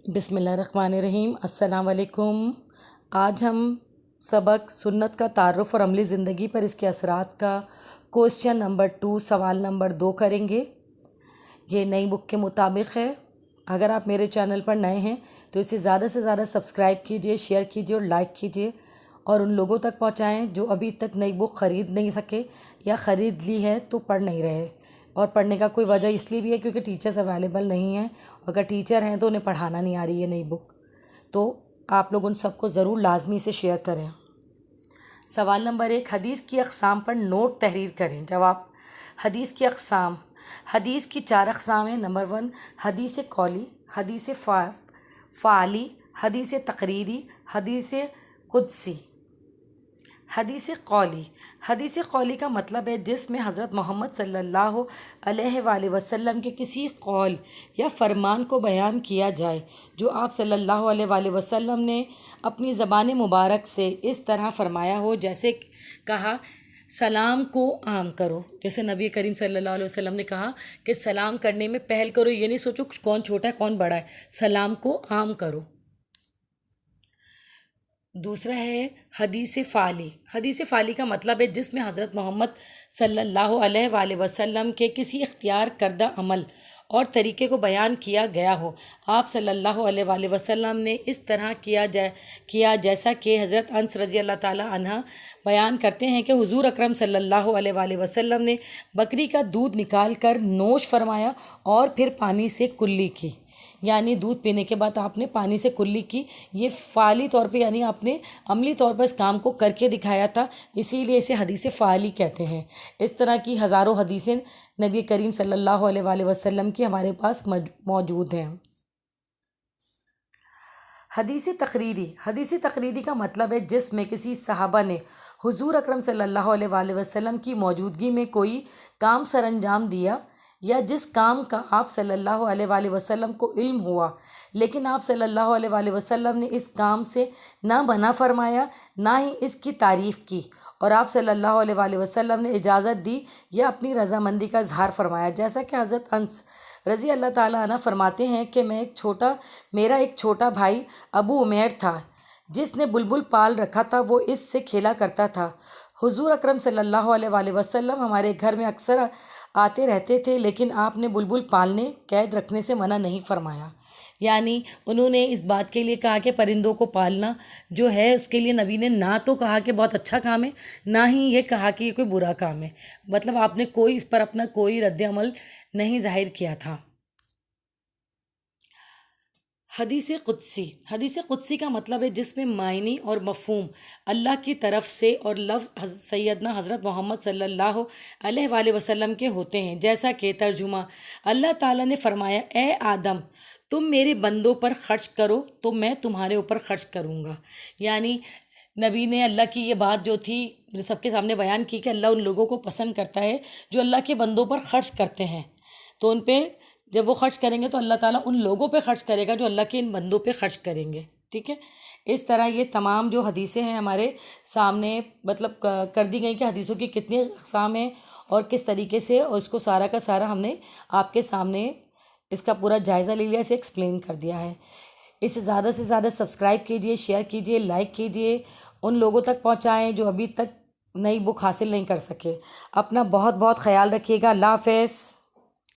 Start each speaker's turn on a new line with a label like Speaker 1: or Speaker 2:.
Speaker 1: बिस्मिल्लाहिर्रहमानिर्रहीम। अस्सलाम वालेकुम। आज हम सबक सुन्नत का तारुफ़ और अमली ज़िंदगी पर इसके असरात का क्वेश्चन नंबर 2 सवाल नंबर 2 करेंगे। ये नई बुक के मुताबिक है। अगर आप मेरे चैनल पर नए हैं तो इसे ज़्यादा से ज़्यादा सब्सक्राइब कीजिए, शेयर कीजिए और लाइक कीजिए और उन लोगों तक पहुँचाएँ जो अभी तक नई बुक ख़रीद नहीं सके या ख़रीद ली है तो पढ़ नहीं रहे। और पढ़ने का कोई वजह इसलिए भी है क्योंकि टीचर्स अवेलेबल नहीं हैं। अगर टीचर हैं तो उन्हें पढ़ाना नहीं आ रही है नई बुक। तो आप लोग उन सबको ज़रूर लाजमी से शेयर करें। सवाल नंबर 1, हदीस की अक़साम पर नोट तहरीर करें। जवाब, हदीस की अक़साम, हदीस की 4 अक़साम हैं। नंबर 1, हदीस कौली, हदीस फ़ाली, हदीस तक़रीरी, हदीस क़ुदसी। हदीस कौली का मतलब है जिसमें हज़रत मोहम्मद सल्लल्लाहु अलैहि वसल्लम के किसी कौल या फरमान को बयान किया जाए जो आप सल्लल्लाहु अलैहि वसल्लम ने अपनी ज़बान मुबारक से इस तरह फरमाया हो, जैसे कहा सलाम को आम करो। जैसे नबी करीम सल्लल्लाहु अलैहि वसल्लम ने कहा कि सलाम करने में पहल करो, ये नहीं सोचो कौन छोटा है कौन बड़ा है, सलाम को आम करो। दूसरा है हदीस फ़ाली। हदीस फ़ाली का मतलब है जिसमें हज़रत मोहम्मद सल्लल्लाहु अलैहि वसल्लम के किसी इख्तियार करदा अमल और तरीक़े को बयान किया गया हो। आप सल्लल्लाहु अलैहि वसल्लम ने इस तरह किया जैसा कि हज़रत अनस रज़ी अल्लाह ताला अन्हा बयान करते हैं कि हुज़ूर अकरम सल्लल्लाहु अलैहि वसल्लम ने बकरी का दूध निकाल कर नोश फरमाया और फिर पानी से कुल्ली की, यानी दूध पीने के बाद आपने पानी से कुल्ली की। ये फ़ाली तौर पे यानी आपने अमली तौर पर इस काम को करके दिखाया था, इसीलिए इसे हदीस फ़ाली कहते हैं। इस तरह की हज़ारों हदीसें नबी करीम सल्लल्लाहु अलैहि वसल्लम की हमारे पास मौजूद हैं। हदीस तकरीरी का मतलब है जिसमें किसी सहाबा ने हुज़ूर अकरम सल्लल्लाहु अलैहि वसल्लम की मौजूदगी में कोई काम सरअंजाम दिया या जिस काम का आप सल्लल्लाहु अलैहि वसल्लम को इल्म हुआ लेकिन आप सल्लल्लाहु अलैहि वसल्लम ने इस काम से ना मना फरमाया ना ही इसकी तारीफ़ की और आप सल्लल्लाहु अलैहि वसल्लम ने इजाज़त दी या अपनी रज़ामंदी का इजहार फरमाया। जैसा कि हज़रत अनस रज़ी अल्लाह ताला अन्हु फरमाते हैं कि मेरा एक छोटा भाई अबू उमैर था जिसने बुलबुल पाल रखा था, वो इससे खेला करता था। हुज़ूर अकरम सल्लल्लाहु अलैहि वसल्लम हमारे घर में अक्सर आते रहते थे लेकिन आपने बुलबुल पालने कैद रखने से मना नहीं फरमाया। यानी उन्होंने इस बात के लिए कहा कि परिंदों को पालना जो है उसके लिए नबी ने ना तो कहा कि बहुत अच्छा काम है, ना ही ये कहा कि ये कोई बुरा काम है। मतलब आपने कोई इस पर अपना कोई रद्द अमल नहीं जाहिर किया था। हदीस क़ुदसी का मतलब है जिसमें मायनी और मफ़हूम अल्लाह की तरफ से और लफ्ज़ सैयदना हज़रत मोहम्मद सल्लल्लाहु अलैहि वसल्लम के होते हैं। जैसा कि तर्जुमा, अल्लाह ताला ने फरमाया, ए आदम तुम मेरे बंदों पर ख़र्च करो तो मैं तुम्हारे ऊपर ख़र्च करूँगा। यानी नबी ने अल्लाह की ये बात जो थी सबके सामने बयान की कि अल्लाह उन लोगों को पसंद करता है जो अल्लाह के बंदों पर ख़र्च करते हैं। तो उन पे जब वो ख़र्च करेंगे तो अल्लाह ताला उन लोगों पे ख़र्च करेगा जो अल्लाह के इन बंदों पे ख़र्च करेंगे। ठीक है, इस तरह ये तमाम जो हदीसें हैं हमारे सामने मतलब कर दी गई कि हदीसों की कितनी अक़साम हैं और किस तरीके से, और इसको सारा का सारा हमने आपके सामने इसका पूरा जायज़ा ले लिया, इसे एक्सप्लेन कर दिया है। इसे ज़्यादा से ज़्यादा सब्सक्राइब कीजिए, शेयर कीजिए, लाइक कीजिए, उन लोगों तक पहुँचाएँ जो अभी तक नई बुक हासिल नहीं कर सके। अपना बहुत बहुत ख्याल रखिएगा। अल्लाह हाफ़िज़।